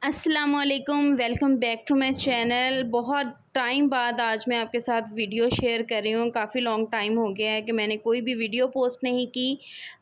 अस्सलामुअलैकुम, welcome back to my channel. बहुत time बाद आज मैं आपके साथ वीडियो शेयर कर रही हूँ। काफ़ी लॉन्ग टाइम हो गया है कि मैंने कोई भी वीडियो पोस्ट नहीं की,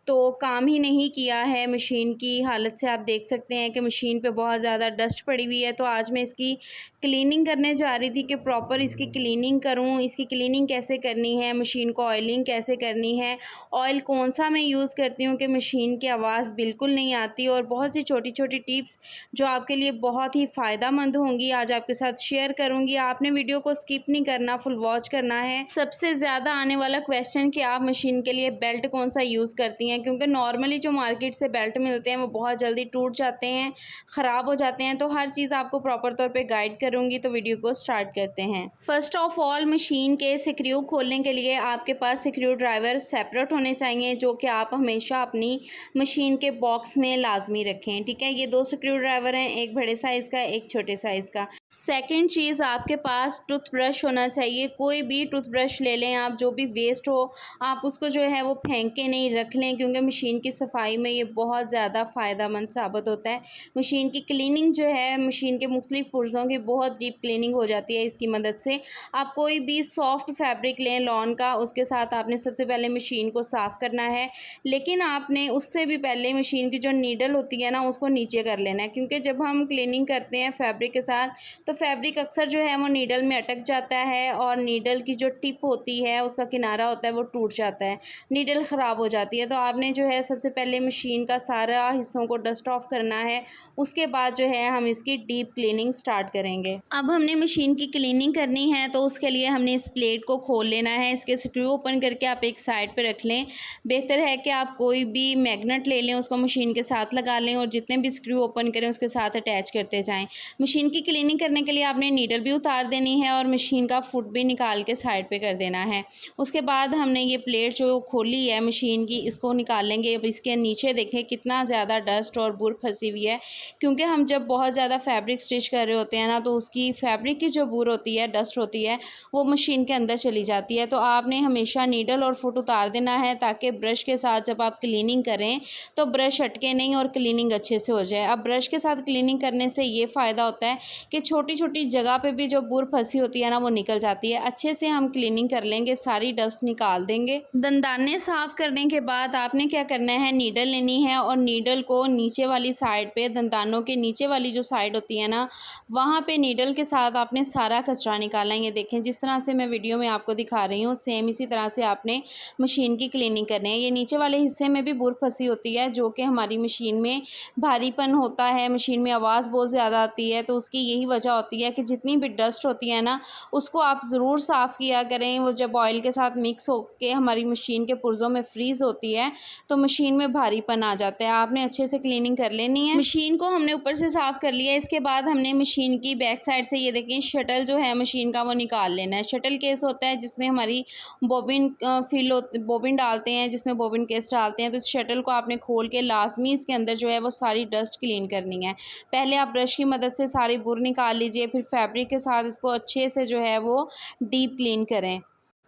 तो काम ही नहीं किया है। मशीन की हालत से आप देख सकते हैं कि मशीन पे बहुत ज़्यादा डस्ट पड़ी हुई है। तो आज मैं इसकी क्लीनिंग करने जा रही थी कि प्रॉपर इसकी क्लीनिंग करूँ। इसकी क्लीनिंग कैसे करनी है, मशीन को ऑयलिंग कैसे करनी है, ऑयल कौन सा मैं यूज़ करती हूँ कि मशीन की आवाज़ बिल्कुल नहीं आती, और बहुत सी छोटी छोटी टिप्स जो आपके लिए बहुत ही फ़ायदेमंद होंगी आज आपके साथ शेयर करूँगी। आपने वीडियो को स्किप नहीं करना, फुल वॉच करना है। सबसे ज़्यादा आने वाला क्वेश्चन कि आप मशीन के लिए बेल्ट कौन सा यूज़ करती हैं, क्योंकि नॉर्मली जो मार्केट से बेल्ट मिलते हैं वो बहुत जल्दी टूट जाते हैं, ख़राब हो जाते हैं। तो हर चीज़ आपको प्रॉपर तौर पे गाइड करूँगी, तो वीडियो को स्टार्ट करते हैं। फर्स्ट ऑफ ऑल, मशीन के स्क्रू खोलने के लिए आपके पास स्क्रू ड्राइवर सेपरेट होने चाहिए, जो कि आप हमेशा अपनी मशीन के बॉक्स में लाजमी रखें। ठीक है, ये 2 स्क्रू ड्राइवर हैं, एक बड़े साइज़ का, एक छोटे साइज़ का। सेकंड चीज़, आपके पास टूथब्रश होना चाहिए। कोई भी टूथब्रश ले लें आप, जो भी वेस्ट हो आप उसको जो है वो फेंक के नहीं रख लें, क्योंकि मशीन की सफाई में ये बहुत ज़्यादा फ़ायदेमंद साबित होता है। मशीन की क्लीनिंग जो है, मशीन के मुख्तलिफ पुर्ज़ों की बहुत डीप क्लीनिंग हो जाती है इसकी मदद से। आप कोई भी सॉफ्ट फैब्रिक लें लॉन का, उसके साथ आपने सबसे पहले मशीन को साफ़ करना है, लेकिन आपने उससे भी पहले मशीन की जो नीडल होती है ना, उसको नीचे कर लेना है, क्योंकि जब हम क्लीनिंग करते हैं फैब्रिक के साथ तो फैब्रिक अक्सर जो है वो नीडल में अटक जाता है, और नीडल की जो टिप होती है, उसका किनारा होता है, वो टूट जाता है, नीडल ख़राब हो जाती है। तो आपने जो है सबसे पहले मशीन का सारा हिस्सों को डस्ट ऑफ करना है, उसके बाद जो है हम इसकी डीप क्लीनिंग स्टार्ट करेंगे। अब हमने मशीन की क्लीनिंग करनी है, तो उसके लिए हमने इस प्लेट को खोल लेना है। इसके स्क्रू ओपन करके आप एक साइड पर रख लें। बेहतर है कि आप कोई भी मैग्नेट ले लें, उसको मशीन के साथ लगा लें, और जितने भी स्क्रू ओपन करें उसके साथ अटैच करते जाएँ। मशीन की क्लीनिंग करने के लिए आपने नीडल भी उतार देनी है, और मशीन का फुट भी निकाल के साइड पे कर देना है। उसके बाद हमने ये प्लेट जो खोली है मशीन की, इसको निकाल लेंगे। अब इसके नीचे देखें कितना ज़्यादा डस्ट और बुर फंसी हुई है, क्योंकि हम जब बहुत ज़्यादा फैब्रिक स्टिच कर रहे होते हैं ना, तो उसकी फैब्रिक की जो बुर होती है, डस्ट होती है, वो मशीन के अंदर चली जाती है। तो आपने हमेशा नीडल और फुट उतार देना है, ताकि ब्रश के साथ जब आप क्लीनिंग करें तो ब्रश अटके नहीं और क्लीनिंग अच्छे से हो जाए। अब ब्रश के साथ क्लीनिंग करने से ये फ़ायदा होता है कि छोटी छोटी जगह पे भी जो बुर फंसी होती है ना, वो निकल जाती है। अच्छे से हम क्लीनिंग कर लेंगे, सारी डस्ट निकाल देंगे। दंदाने साफ़ करने के बाद आपने क्या करना है, नीडल लेनी है, और नीडल को नीचे वाली साइड पे, दंदानों के नीचे वाली जो साइड होती है ना, वहाँ पे नीडल के साथ आपने सारा कचरा निकालना है। ये देखें, जिस तरह से मैं वीडियो में आपको दिखा रही हूँ, सेम इसी तरह से आपने मशीन की क्लीनिंग करनी है। ये नीचे वाले हिस्से में भी बुर फंसी होती है, जो कि हमारी मशीन में भारीपन होता है, मशीन में आवाज़ बहुत ज़्यादा आती है। तो उसकी यही वजह होती है कि जितनी भी डस्ट होती है ना, उसको आप ज़रूर साफ़ किया करें। वो जब ऑयल के साथ मिक्स होके हमारी मशीन के पुर्ज़ों में फ्रीज़ होती है, तो मशीन में भारीपन आ जाता है। आपने अच्छे से क्लीनिंग कर लेनी है। मशीन को हमने ऊपर से साफ़ कर लिया है। इसके बाद हमने मशीन की बैक साइड से, ये देखें, शटल जो है मशीन का, वो निकाल लेना है। शटल केस होता है जिसमें हमारी बॉबिन डालते हैं, जिसमें बॉबिन केस डालते हैं। तो इस शटल को आपने खोल के लाजमी इसके अंदर जो है वो सारी डस्ट क्लीन करनी है। पहले आप ब्रश की मदद से सारी बुर निकाल लीजिए, फिर फैब्रिक के साथ इसको अच्छे से जो है वो डीप क्लीन करें।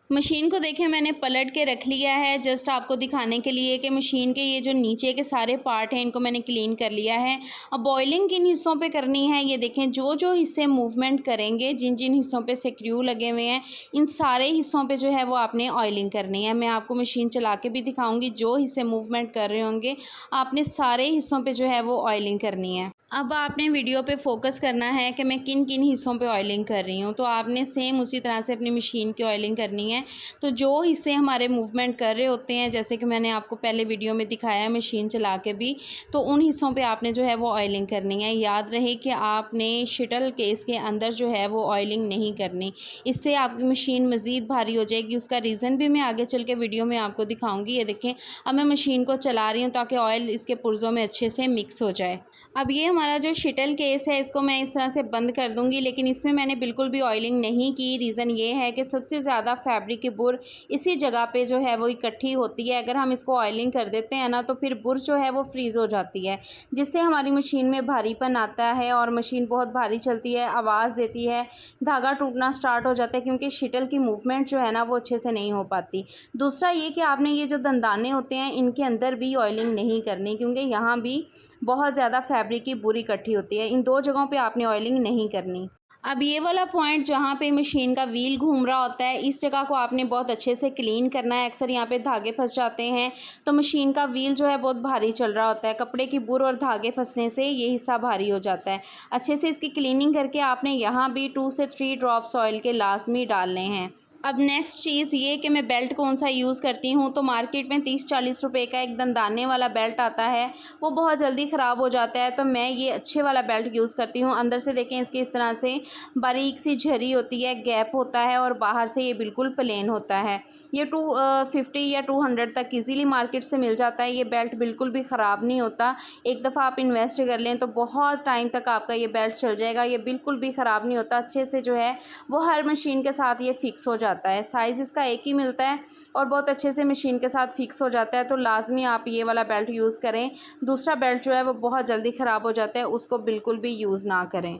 मशीन को देखें, मैंने पलट के रख लिया है, जस्ट आपको दिखाने के लिए कि मशीन के ये जो नीचे के सारे पार्ट हैं, इनको मैंने क्लीन कर लिया है। अब बॉयलिंग किन हिस्सों पे करनी है, ये देखें, जो जो हिस्से मूवमेंट करेंगे, जिन जिन हिस्सों पे स्क्रू लगे हुए हैं, इन सारे हिस्सों पे जो है वो आपने ऑयलिंग करनी है। मैं आपको मशीन चला के भी दिखाऊँगी। जो हिस्से मूवमेंट कर रहे होंगे, आपने सारे हिस्सों पर जो है वो ऑयलिंग करनी है। अब आपने वीडियो पे फोकस करना है कि मैं किन किन हिस्सों पे ऑयलिंग कर रही हूँ। तो आपने सेम उसी तरह से अपनी मशीन की ऑयलिंग करनी है। तो जो हिस्से हमारे मूवमेंट कर रहे होते हैं, जैसे कि मैंने आपको पहले वीडियो में दिखाया मशीन चला के भी, तो उन हिस्सों पे आपने जो है वो ऑयलिंग करनी है। याद रहे कि आपने शटल केस के अंदर जो है वो ऑयलिंग नहीं करनी, इससे आपकी मशीन मज़ीद भारी हो जाएगी। उसका रीज़न भी मैं आगे चल के वीडियो में आपको दिखाऊँगी। ये देखें, अब मैं मशीन को चला रही हूँ ताकि ऑयल इसके पुर्ज़ों में अच्छे से मिक्स हो जाए। अब ये हमारा जो शटल केस है, इसको मैं इस तरह से बंद कर दूंगी, लेकिन इसमें मैंने बिल्कुल भी ऑयलिंग नहीं की। रीज़न ये है कि सबसे ज़्यादा फैब्रिक की बुर इसी जगह पे जो है वो इकट्ठी होती है। अगर हम इसको ऑयलिंग कर देते हैं ना, तो फिर बुर जो है वो फ्रीज़ हो जाती है, जिससे हमारी मशीन में भारीपन आता है और मशीन बहुत भारी चलती है, आवाज़ देती है, धागा टूटना स्टार्ट हो जाता है, क्योंकि शटल की मूवमेंट जो है ना वो अच्छे से नहीं हो पाती। दूसरा ये कि आपने ये जो दंदाने होते हैं, इनके अंदर भी ऑयलिंग नहीं करनी, क्योंकि यहाँ भी बहुत ज़्यादा फैब्रिक की बुर इकट्ठी होती है। इन 2 जगहों पे आपने ऑयलिंग नहीं करनी। अब ये वाला पॉइंट जहाँ पे मशीन का व्हील घूम रहा होता है, इस जगह को आपने बहुत अच्छे से क्लीन करना है। अक्सर यहाँ पे धागे फंस जाते हैं, तो मशीन का व्हील जो है बहुत भारी चल रहा होता है। कपड़े की बुर और धागे फंसने से ये हिस्सा भारी हो जाता है। अच्छे से इसकी क्लीनिंग करके आपने यहाँ भी 2 से 3 ड्रॉप्स ऑयल के लाजमी डालने हैं। अब नेक्स्ट चीज़ ये कि मैं बेल्ट कौन सा यूज़ करती हूँ, तो मार्केट में 30-40 रुपए का एक दंदाने वाला बेल्ट आता है, वो बहुत जल्दी ख़राब हो जाता है। तो मैं ये अच्छे वाला बेल्ट यूज़ करती हूँ। अंदर से देखें इसकी इस तरह से बारीक सी झरी होती है, गैप होता है, और बाहर से ये बिल्कुल प्लेन होता है। ये 250 या 200 तक ईज़िली मार्केट से मिल जाता है। ये बेल्ट बिल्कुल भी ख़राब नहीं होता। एक दफ़ा आप इन्वेस्ट कर लें तो बहुत टाइम तक आपका ये बेल्ट चल जाएगा। ये बिल्कुल भी ख़राब नहीं होता। अच्छे से जो है वो हर मशीन के साथ ये फ़िक्स हो जाता है। साइज़ इसका एक ही मिलता है और बहुत अच्छे से मशीन के साथ फ़िक्स हो जाता है। तो लाज़मी आप ये वाला बेल्ट यूज़ करें। दूसरा बेल्ट जो है वो बहुत जल्दी ख़राब हो जाता है, उसको बिल्कुल भी यूज़ ना करें।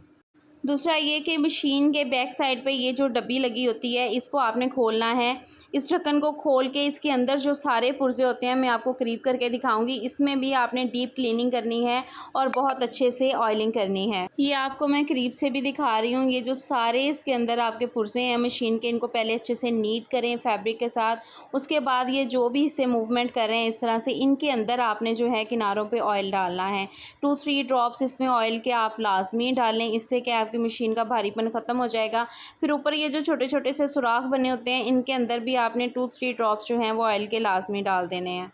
दूसरा ये कि मशीन के बैक साइड पे ये जो डब्बी लगी होती है, इसको आपने खोलना है। इस ढक्कन को खोल के इसके अंदर जो सारे पुर्जे होते हैं मैं आपको करीब करके दिखाऊंगी। इसमें भी आपने डीप क्लीनिंग करनी है और बहुत अच्छे से ऑयलिंग करनी है। ये आपको मैं करीब से भी दिखा रही हूँ। ये जो सारे इसके अंदर आपके पुर्जे हैं मशीन के, इनको पहले अच्छे से नीट करें फैब्रिक के साथ। उसके बाद ये जो भी हिस्से मूवमेंट कर रहे हैं इस तरह से, इनके अंदर आपने जो है किनारों पर ऑयल डालना है। 2-3 ड्रॉप्स इसमें ऑयल के आप लाजमी डालें। इससे क्या आपकी मशीन का भारीपन ख़त्म हो जाएगा। फिर ऊपर ये जो छोटे छोटे से सुराख बने होते हैं, इनके अंदर भी आपने 2-3 ड्रॉप्स जो हैं वो ऑयल के लाजमी डाल देने हैं।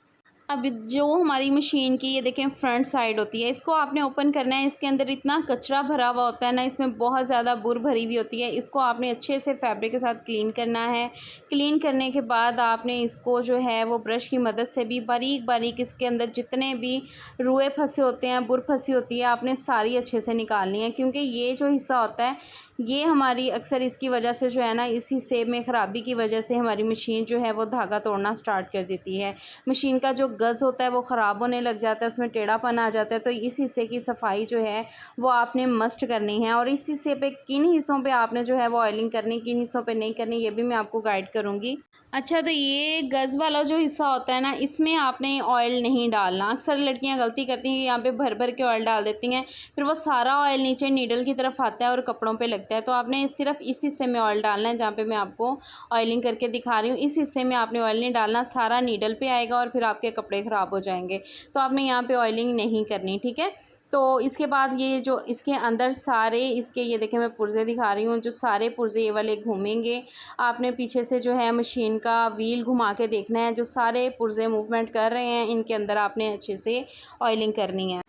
अब जो हमारी मशीन की ये देखें फ्रंट साइड होती है, इसको आपने ओपन करना है। इसके अंदर इतना कचरा भरा हुआ होता है ना, इसमें बहुत ज़्यादा बुर भरी हुई होती है। इसको आपने अच्छे से फैब्रिक के साथ क्लीन करना है। क्लीन करने के बाद आपने इसको जो है वो ब्रश की मदद से भी बारीक बारीक इसके अंदर जितने भी रुए फंसे होते हैं, बुर फंसी होती है, आपने सारी अच्छे से निकालनी है। क्योंकि ये जो हिस्सा होता है ये हमारी अक्सर इसकी वजह से जो है ना, इस हिस्से में ख़राबी की वजह से हमारी मशीन जो है वो धागा तोड़ना स्टार्ट कर देती है। मशीन का जो गज़ होता है वो ख़राब होने लग जाता है, उसमें टेढ़ापन आ जाता है। तो इस हिस्से की सफाई जो है वो आपने मस्ट करनी है। और इस हिस्से पे किन हिस्सों पे आपने जो है वो ऑयलिंग करनी, किन हिस्सों पे नहीं करनी, ये भी मैं आपको गाइड करूँगी। अच्छा, तो ये गज़ वाला जो हिस्सा होता है ना, इसमें आपने ऑयल नहीं डालना। अक्सर लड़कियां गलती करती हैं कि यहाँ पे भर भर के ऑयल डाल देती हैं, फिर वो सारा ऑयल नीचे नीडल की तरफ आता है और कपड़ों पे लगता है। तो आपने सिर्फ इस हिस्से में ऑयल डालना है जहाँ पे मैं आपको ऑयलिंग करके दिखा रही हूँ। इस हिस्से में आपने ऑयल नहीं डालना, सारा नीडल पे आएगा और फिर आपके कपड़े ख़राब हो जाएंगे। तो आपने यहाँ पर ऑयलिंग नहीं करनी, ठीक है। तो इसके बाद ये जो इसके अंदर सारे इसके ये देखें मैं पुर्जे दिखा रही हूँ, जो सारे पुर्जे ये वाले घूमेंगे। आपने पीछे से जो है मशीन का व्हील घुमा के देखना है, जो सारे पुर्जे मूवमेंट कर रहे हैं इनके अंदर आपने अच्छे से ऑयलिंग करनी है।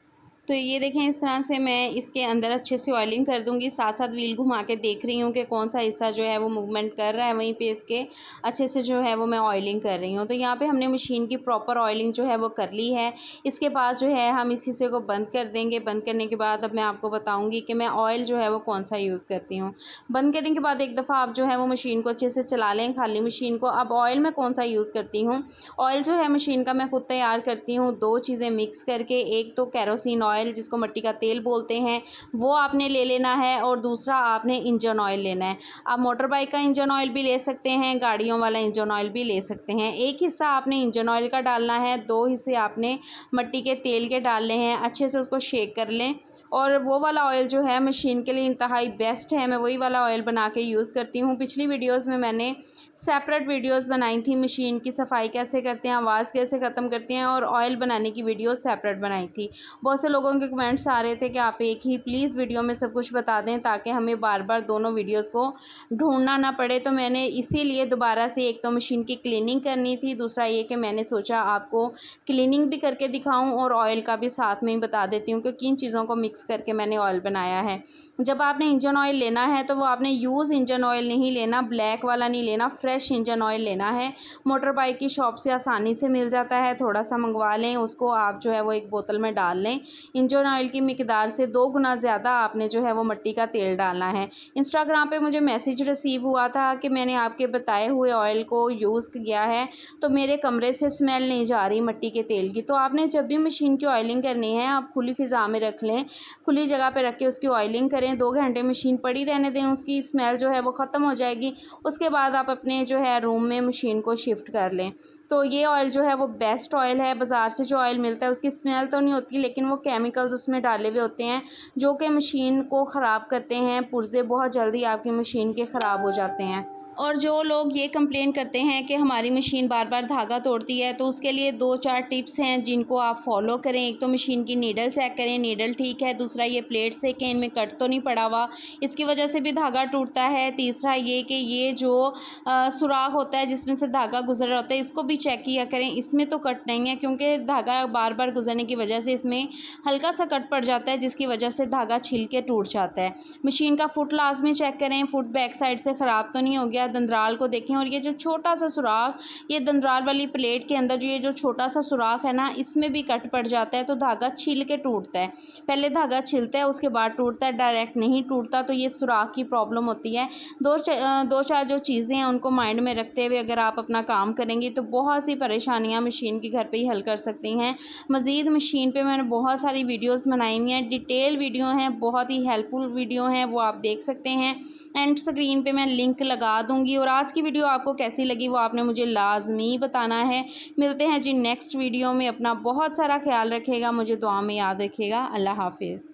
तो ये देखें इस तरह से मैं इसके अंदर अच्छे से ऑयलिंग कर दूंगी। साथ साथ व्हील घुमा के देख रही हूँ कि कौन सा हिस्सा जो है वो मूवमेंट कर रहा है, वहीं पे इसके अच्छे से जो है वो मैं ऑयलिंग कर रही हूँ। तो यहाँ पे हमने मशीन की प्रॉपर ऑयलिंग जो है वो कर ली है। इसके बाद जो है हम इस हिस्से को बंद कर देंगे। बंद करने के बाद अब मैं आपको बताऊँगी कि मैं ऑयल जो है वो कौन सा यूज़ करती हूँ। बंद करने के बाद एक दफ़ा आप जो है वो मशीन को अच्छे से चला लें, खाली मशीन को। अब ऑयल मैं कौन सा यूज़ करती हूँ, ऑयल जो है मशीन का मैं खुद तैयार करती हूँ। 2 चीज़ें मिक्स करके, एक तो केरोसिन ऑयल जिसको मिट्टी का तेल बोलते हैं वो आपने ले लेना है, और दूसरा आपने इंजन ऑयल लेना है। आप मोटर बाइक का इंजन ऑयल भी ले सकते हैं, गाड़ियों वाला इंजन ऑयल भी ले सकते हैं। एक हिस्सा आपने इंजन ऑयल का डालना है, 2 हिस्से आपने मिट्टी के तेल के डालने हैं। अच्छे से उसको शेक कर लें, और वो वाला ऑयल जो है मशीन के लिए इंतहाई बेस्ट है। मैं वही वाला ऑयल बना के यूज़ करती हूँ। पिछली वीडियोस में मैंने सेपरेट वीडियोस बनाई थी, मशीन की सफाई कैसे करते हैं, आवाज़ कैसे ख़त्म करते हैं, और ऑयल बनाने की वीडियो सेपरेट बनाई थी। बहुत से लोगों के कमेंट्स आ रहे थे कि आप एक ही प्लीज़ वीडियो में सब कुछ बता दें ताकि हमें बार बार दोनों वीडियोस को ढूंढना ना पड़े। तो मैंने इसीलिए दोबारा से, एक तो मशीन की क्लीनिंग करनी थी, दूसरा ये कि मैंने सोचा आपको क्लीनिंग भी करके दिखाऊं और ऑयल का भी साथ में ही बता देती हूँ कि किन चीज़ों को मिक्स करके मैंने ऑयल बनाया है। जब आपने इंजन ऑयल लेना है तो वो आपने यूज़ इंजन ऑयल नहीं लेना, ब्लैक वाला नहीं लेना, फ्रेश इंजन ऑयल लेना है। मोटर बाइक की शॉप से आसानी से मिल जाता है, थोड़ा सा मंगवा लें, उसको आप जो है वो एक बोतल में डाल लें। इंजन ऑयल की मिकदार से 2 गुना ज़्यादा आपने जो है वो मिट्टी का तेल डालना है। इंस्टाग्राम पे मुझे मैसेज रिसीव हुआ था कि मैंने आपके बताए हुए ऑयल को यूज़ किया है तो मेरे कमरे से स्मेल नहीं जा रही मिट्टी के तेल की। तो आपने जब भी मशीन की ऑयलिंग करनी है आप खुली फ़िज़ा में रख लें, खुली जगह पे रख के उसकी ऑयलिंग करें। 2 घंटे मशीन पड़ी रहने दें, उसकी स्मेल जो है वो ख़त्म हो जाएगी। उसके बाद आप अपने जो है रूम में मशीन को शिफ्ट कर लें। तो ये ऑयल जो है वो बेस्ट ऑयल है। बाज़ार से जो ऑयल मिलता है उसकी स्मेल तो नहीं होती, लेकिन वो केमिकल्स उसमें डाले हुए होते हैं जो कि मशीन को ख़राब करते हैं। पुर्ज़े बहुत जल्दी आपकी मशीन के ख़राब हो जाते हैं। और जो लोग ये कंप्लेन करते हैं कि हमारी मशीन बार बार धागा तोड़ती है, तो उसके लिए 2-4 टिप्स हैं जिनको आप फॉलो करें। एक तो मशीन की नीडल चेक करें, नीडल ठीक है। दूसरा, ये प्लेट्स देखें इनमें कट तो नहीं पड़ा हुआ, इसकी वजह से भी धागा टूटता है। तीसरा ये कि ये जो सुराख होता है जिसमें से धागा गुजर रहा होता है, इसको भी चेक किया करें, इसमें तो कट नहीं है, क्योंकि धागा बार बार गुजरने की वजह से इसमें हल्का सा कट पड़ जाता है, जिसकी वजह से धागा छिल के टूट जाता है। मशीन का फुट लाजमी चेक करें, फुट बैक साइड से ख़राब तो नहीं हो गया। दंदराल को देखें, और ये जो छोटा सा सुराख, ये दंदराल वाली प्लेट के अंदर जो ये जो छोटा सा सुराख है ना, इसमें भी कट पड़ जाता है तो धागा छिल के टूटता है। पहले धागा छिलता है उसके बाद टूटता है, डायरेक्ट नहीं टूटता, तो ये सुराख की प्रॉब्लम होती है। 2-4 जो चीज़ें हैं उनको माइंड में रखते हुए अगर आप अपना काम करेंगे तो बहुत सी परेशानियाँ मशीन के घर पे ही हल कर सकती हैं। मज़ीद मशीन पे मैंने बहुत सारी वीडियोस बनाई हुई हैं, डिटेल वीडियो हैं, बहुत ही हेल्पफुल वीडियो हैं, वो आप देख सकते हैं। एंड स्क्रीन पे मैं लिंक लगा दूंगी। और आज की वीडियो आपको कैसी लगी वो आपने मुझे लाजमी बताना है। मिलते हैं जी नेक्स्ट वीडियो में। अपना बहुत सारा ख्याल रखिएगा, मुझे दुआ में याद रखिएगा। अल्लाह हाफिज़।